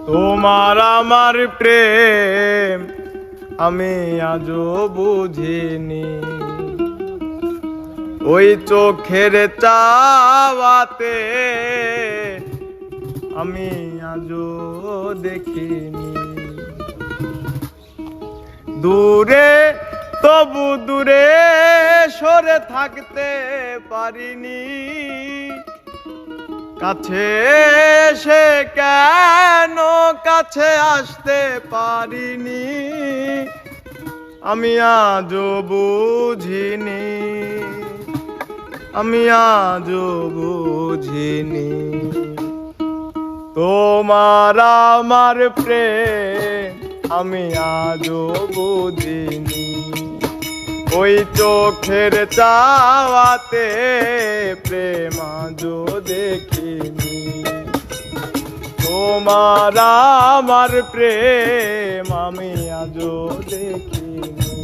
তোমার আমার প্রেম আমি আজও বুঝিনি, ওই চোখের চাওয়াতে আমি আজও দেখিনি। দূরে তবু দূরে সরে থাকতে পারিনি, কাছে এসে কেন কাছে আসতে পারিনি, আমি আজও বুঝিনি, আমি আজও বুঝিনি। তোমার আমার প্রেম আমি আজও বুঝিনি, ওই চোখের চাওয়াতে প্রেম আজও দেখিনি। তোমার আমার প্রেম আমি আজও দেখিনি,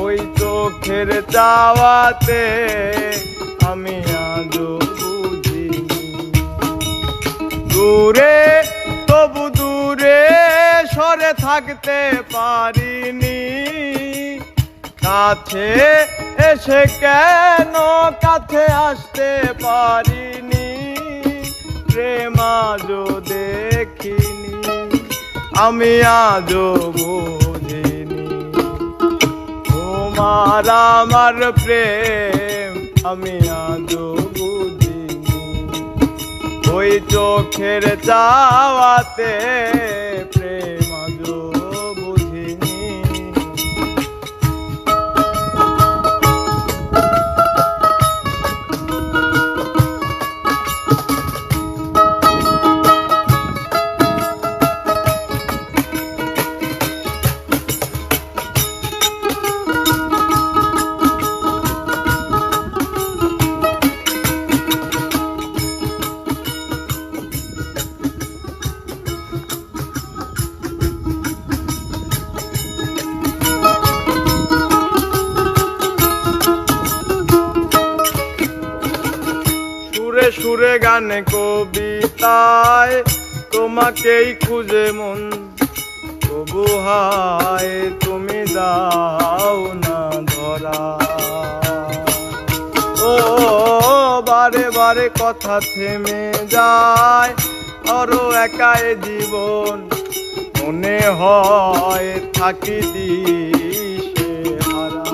ওই চোখের চাওয়াতে আমি আজও বুঝিনি। দূরে তবু দূরে সরে থাকতে পারিনি, কাছে এসে কেন কাছে আসতে পারিনি, প্রেম আজও দেখিনি, আমি আজও বুঝিনি। তোমার আমার প্রেম আমি আজও বুঝিনি, ওই চোখের চাওয়াতে প্রেম আজও বুঝিনি। সুরে সুরে গানে কবিতায় তোমাকেই খুঁজে মন, তবু হায় তুমি দাও না ধরা। ও বারে বারে কথা থেমে যায়, আরো একাই জীবন মনে হয় থাকি দিশে হারা।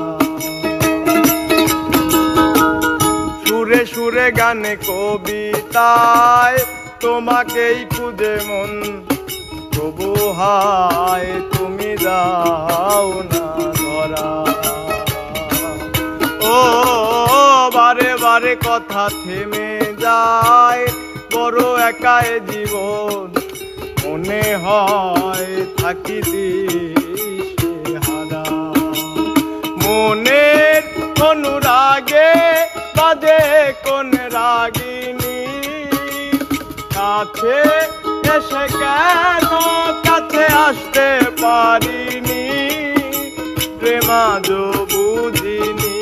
সুরে সুরে গানে কবিতায় তোমাকেই খুঁজে মন, তবু হায় তুমি দাও না ধরা। ও বারে বারে কথা থেমে যায়, বড় একাই জীবন মনে হয় থাকি দিশে হারা। মনের অনুরাগে বাজে কোন রাগিনী, কাছে এসে কেন কাছে আসতে পারিনি, প্রেম আজও বুঝিনি,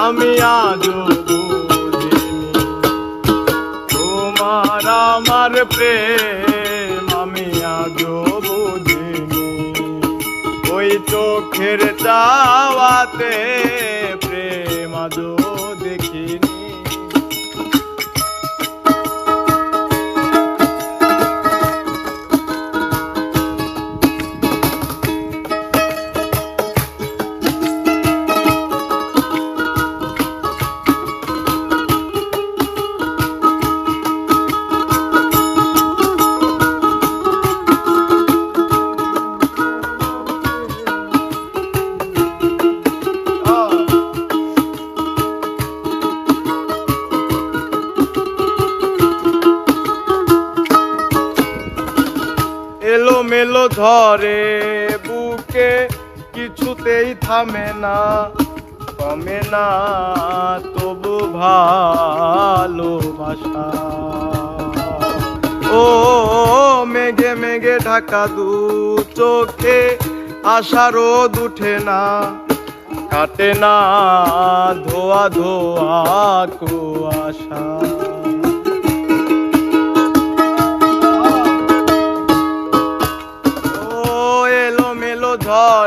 আমি আজও বুঝিনি। তোমার আমার প্রেম আমি আজও বুঝিনি, ওই চোখের চাওয়াতে প্রেম আজও দেখিনি। এলো মেলো ধরে বুকে কিছুতেই থামে না, কমে না তবু ভালোবাসা। ও মেঘে মেঘে ঢাকা দু চোখে আশার রোদ উঠে না, কাটে না ধোয়া ধোয়া কুয়াশা।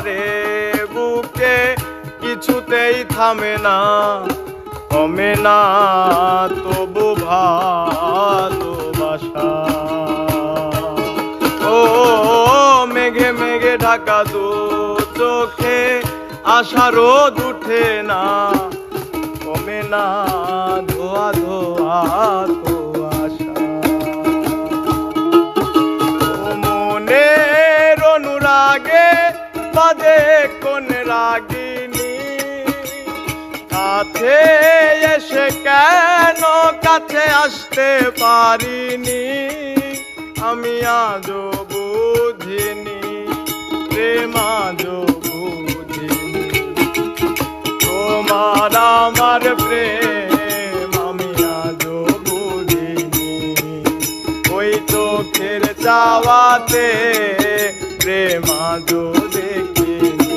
করে বুকে কিছুতেই থামে না, কমে না তবু ভালোবাসা। ও মেঘে মেঘে ঢাকা দু চোখে আশা রোদ উঠে না, কমে না ধোয়া ধোয়া তো আশা। ও মনের অনুরাগে বাজে কোন রাগিনী, কাছে এসে কেন কাছে আসতে পারিনি, আমি আজও বুঝিনি প্রেম আজও বুঝিনি। তোমার আমার প্রেম আমি আজও বুঝিনি, ওই চোখের চাওয়াতে প্রেম আজও দেখিনি।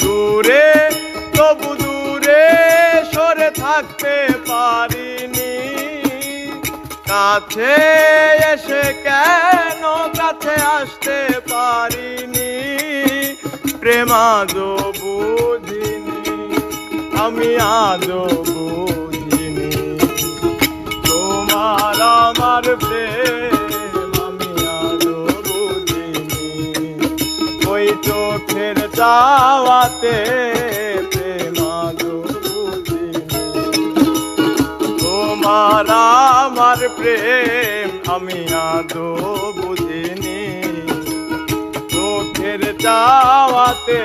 দূরে তবু দূরে সরে থাকতে পারিনি, কাছে এসে কেন কাছে আসতে পারিনি, প্রেম আজও বুঝিনি আমি আজও বুঝিনি। তোমার আমার প্রেম আমি আজও বুঝিনি, ওই চোখের চাওয়াতে প্রেম আজও বুঝিনি। তোমার আমার প্রেম আমি আজও বুঝিনি, চোখের চাওয়াতে